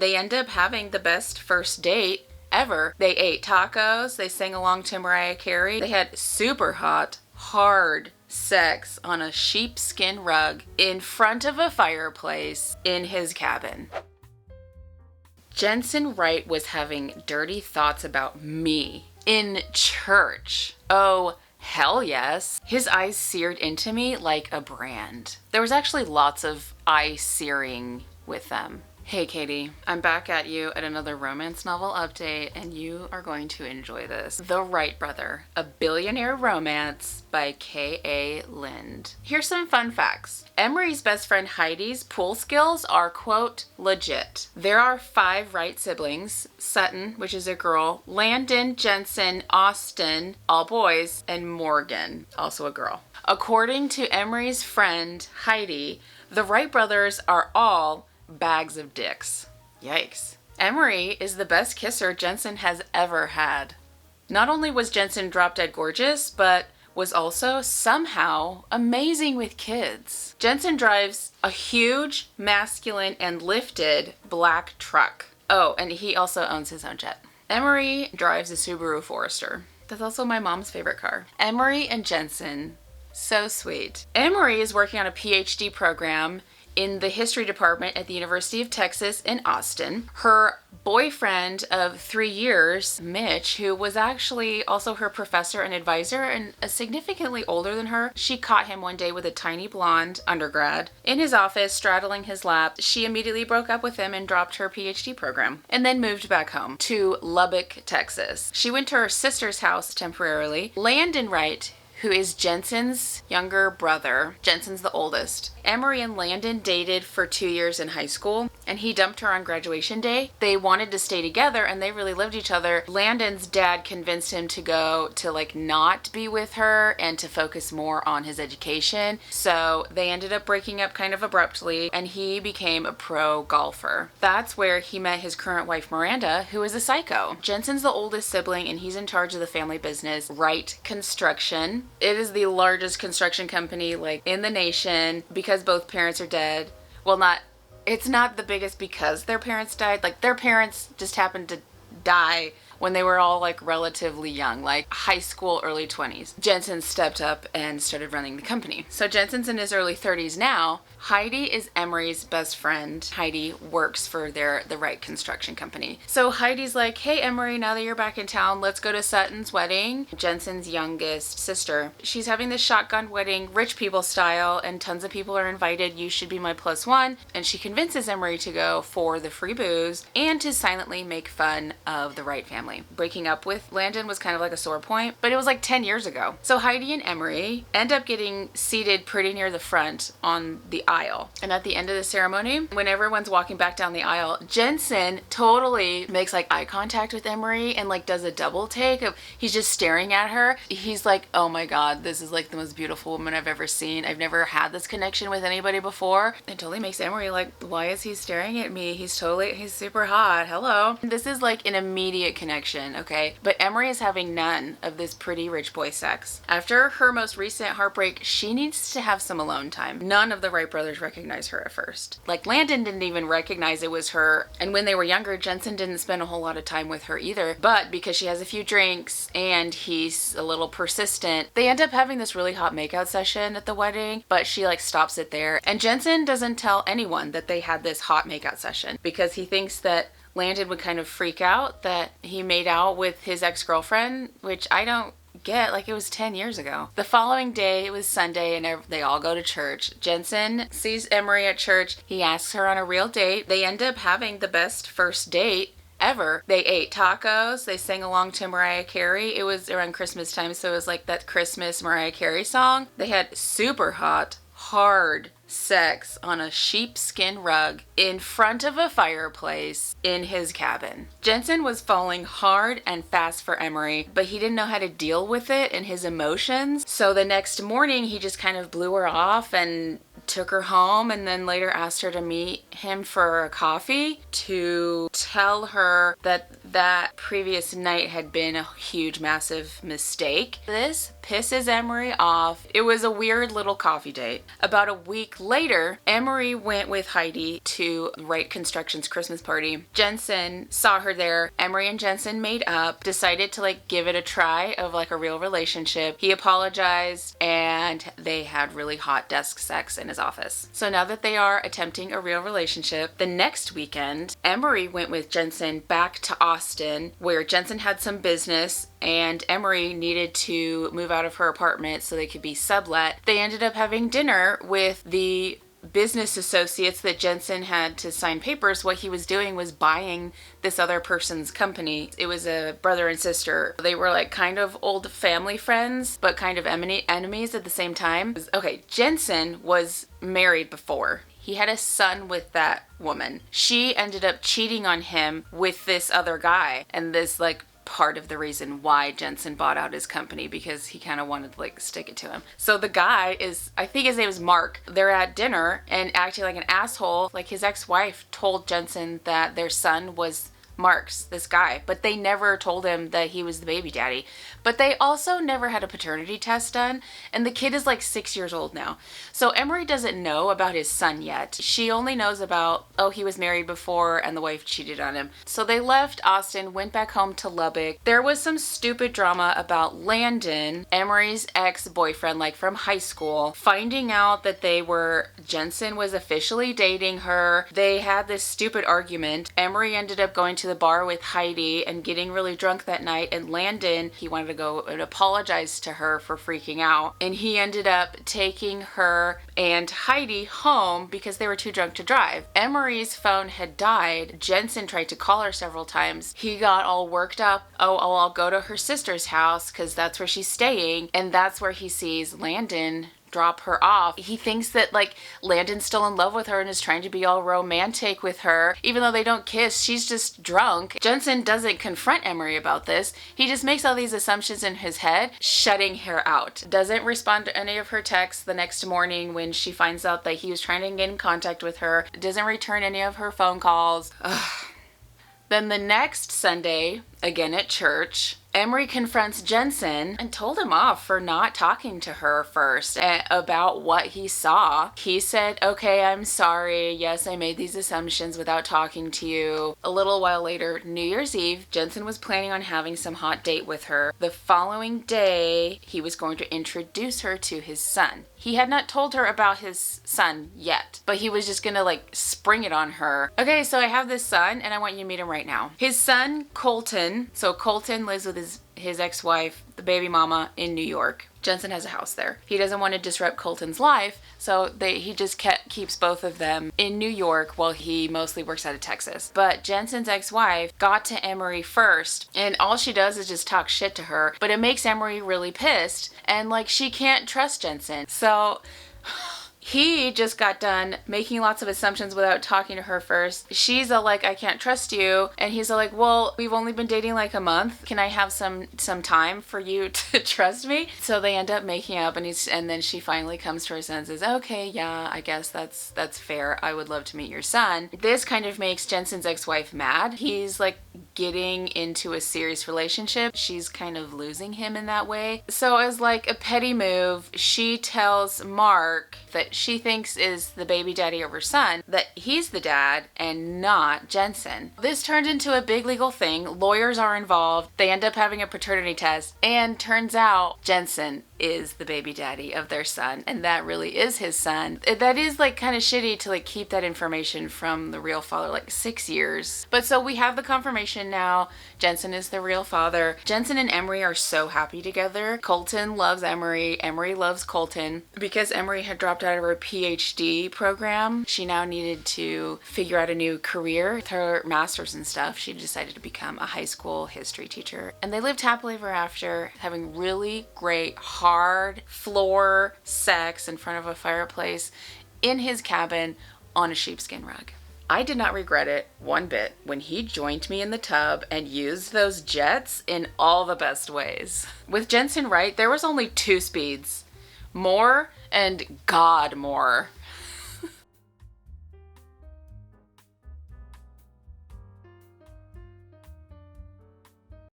They end up having the best first date ever. They ate tacos, they sang along to Mariah Carey, they had super hot, hard sex on a sheepskin rug in front of a fireplace in his cabin. Jensen Wright was having dirty thoughts about me in church. Oh, hell yes. His eyes seared into me like a brand. There was actually lots of eye searing with them. Hey Katie, I'm back at you at another romance novel update, and you are going to enjoy this. The Wright Brother, A Billionaire Romance by K.A. Lind. Here's some fun facts. Emery's best friend Heidi's pool skills are, quote, legit. There are 5 Wright siblings: Sutton, which is a girl, Landon, Jensen, Austin, all boys, and Morgan, also a girl. According to Emery's friend Heidi, the Wright brothers are all bags of dicks. Yikes. Emery is the best kisser Jensen has ever had. Not only was Jensen drop dead gorgeous, but was also somehow amazing with kids. Jensen drives a huge, masculine, and lifted black truck. Oh, and he also owns his own jet. Emery drives a Subaru Forester. That's also my mom's favorite car. Emery and Jensen, so sweet. Emery is working on a PhD program in the history department at the University of Texas in Austin. Her boyfriend of 3 years, Mitch, who was actually also her professor and advisor and significantly older than her, she caught him one day with a tiny blonde undergrad in his office straddling his lap. She immediately broke up with him and dropped her PhD program and then moved back home to Lubbock, Texas. She went to her sister's house temporarily. Landon Wright, who is Jensen's younger brother. Jensen's the oldest. Emery and Landon dated for 2 years in high school, and he dumped her on graduation day. They wanted to stay together, and they really loved each other. Landon's dad convinced him to go to not be with her and to focus more on his education. So they ended up breaking up kind of abruptly, and he became a pro golfer. That's where he met his current wife, Miranda, who is a psycho. Jensen's the oldest sibling, and he's in charge of the family business, Wright Construction. It is the largest construction company in the nation because both parents are dead. Well, it's not the biggest because their parents died. Their parents just happened to die when they were all relatively young, high school, early 20s. Jensen stepped up and started running the company. So Jensen's in his early 30s now. Heidi is Emery's best friend. Heidi works for the Wright Construction Company. So Heidi's like, hey Emery, now that you're back in town, let's go to Sutton's wedding. Jensen's youngest sister. She's having this shotgun wedding, rich people style, and tons of people are invited. You should be my +1. And she convinces Emery to go for the free booze and to silently make fun of the Wright family. Breaking up with Landon was kind of a sore point, but it was 10 years ago. So Heidi and Emery end up getting seated pretty near the front on the aisle. And at the end of the ceremony, when everyone's walking back down the aisle, Jensen totally makes eye contact with Emery and does a double take of he's just staring at her. He's like, oh my God, this is the most beautiful woman I've ever seen. I've never had this connection with anybody before. It totally makes Emery why is he staring at me? He's super hot. Hello. This is an immediate connection. Okay, but Emery is having none of this pretty rich boy sex. After her most recent heartbreak, she needs to have some alone time. None of the Wright brothers recognize her at first. Landon didn't even recognize it was her, and when they were younger, Jensen didn't spend a whole lot of time with her either. But because she has a few drinks and he's a little persistent, they end up having this really hot makeout session at the wedding, but she stops it there. And Jensen doesn't tell anyone that they had this hot makeout session because he thinks that Landon would kind of freak out that he made out with his ex-girlfriend, which I don't get. It was 10 years ago. The following day, it was Sunday, and they all go to church. Jensen sees Emery at church. He asks her on a real date. They end up having the best first date ever. They ate tacos. They sang along to Mariah Carey. It was around Christmas time, so it was that Christmas Mariah Carey song. They had super hot, hard sex on a sheepskin rug in front of a fireplace in his cabin. Jensen was falling hard and fast for Emery, but he didn't know how to deal with it and his emotions. So the next morning, he just kind of blew her off and took her home, and then later asked her to meet him for a coffee to tell her that that previous night had been a huge, massive mistake. This pisses Emery off. It was a weird little coffee date. About a week later, Emery went with Heidi to Wright Construction's Christmas party. Jensen saw her there. Emery and Jensen made up, decided to like give it a try of like a real relationship. He apologized and they had really hot desk sex in his office. So now that they are attempting a real relationship, the next weekend, Emery went with Jensen back to Austin where Jensen had some business and Emery needed to move out of her apartment so they could be sublet. They ended up having dinner with the business associates that Jensen had to sign papers. What he was doing was buying this other person's company. It was a brother and sister. They were like kind of old family friends, but kind of enemies at the same time. Okay, Jensen was married before. He had a son with that woman. She ended up cheating on him with this other guy, and this like part of the reason why Jensen bought out his company, because he kind of wanted to like stick it to him. So the guy is, I think his name is Mark. They're at dinner and acting like an asshole. Like his ex-wife told Jensen that their son was Mark's, this guy, but they never told him that he was the baby daddy. But they also never had a paternity test done, and the kid is like 6 years old now. So Emery doesn't know about his son yet. She only knows about, oh, he was married before and the wife cheated on him. So they left Austin, went back home to Lubbock. There was some stupid drama about Landon, Emery's ex-boyfriend, like from high school, finding out that Jensen was officially dating her. They had this stupid argument. Emery ended up going to the bar with Heidi and getting really drunk that night, and Landon, he wanted to go and apologize to her for freaking out, and he ended up taking her and Heidi home because they were too drunk to drive. Emery's phone had died. Jensen tried to call her several times. He got all worked up. Oh, I'll go to her sister's house because that's where she's staying, and that's where he sees Landon drop her off. He thinks that like Landon's still in love with her and is trying to be all romantic with her, even though they don't kiss. She's just drunk. Jensen doesn't confront Emery about this. He just makes all these assumptions in his head, shutting her out. Doesn't respond to any of her texts the next morning when she finds out that he was trying to get in contact with her. Doesn't return any of her phone calls. Ugh. Then the next Sunday, again at church, Emery confronts Jensen and told him off for not talking to her first about what he saw. He said, okay, I'm sorry. Yes, I made these assumptions without talking to you. A little while later, New Year's Eve, Jensen was planning on having some hot date with her. The following day, he was going to introduce her to his son. He had not told her about his son yet, but he was just gonna like spring it on her. Okay, so I have this son and I want you to meet him right now. His son, Colton. So Colton lives with his ex-wife, the baby mama, in New York. Jensen has a house there. He doesn't want to disrupt Colton's life, so he just keeps both of them in New York while he mostly works out of Texas. But Jensen's ex-wife got to Emery first, and all she does is just talk shit to her, but it makes Emery really pissed, and like she can't trust Jensen. So he just got done making lots of assumptions without talking to her first. She's all like, I can't trust you. And he's all like, well, we've only been dating like a month. Can I have some time for you to trust me? So they end up making up, and then she finally comes to her senses. Okay, yeah, I guess that's fair. I would love to meet your son. This kind of makes Jensen's ex-wife mad. He's like getting into a serious relationship. She's kind of losing him in that way. So as like a petty move, she tells Mark that she thinks is the baby daddy of her son, that he's the dad and not Jensen. This turned into a big legal thing. Lawyers are involved. They end up having a paternity test, and turns out Jensen is the baby daddy of their son, and that really is his son. That is like kind of shitty to like keep that information from the real father, like 6 years. But so we have the confirmation now. Jensen is the real father. Jensen and Emery are so happy together. Colton loves Emery. Emery loves Colton. Because Emery had dropped out of her PhD program, she now needed to figure out a new career. With her master's and stuff, she decided to become a high school history teacher. And they lived happily ever after, having really great, hard floor sex in front of a fireplace in his cabin on a sheepskin rug. I did not regret it one bit when he joined me in the tub and used those jets in all the best ways. With Jensen Wright, there was only 2 speeds. More and God more.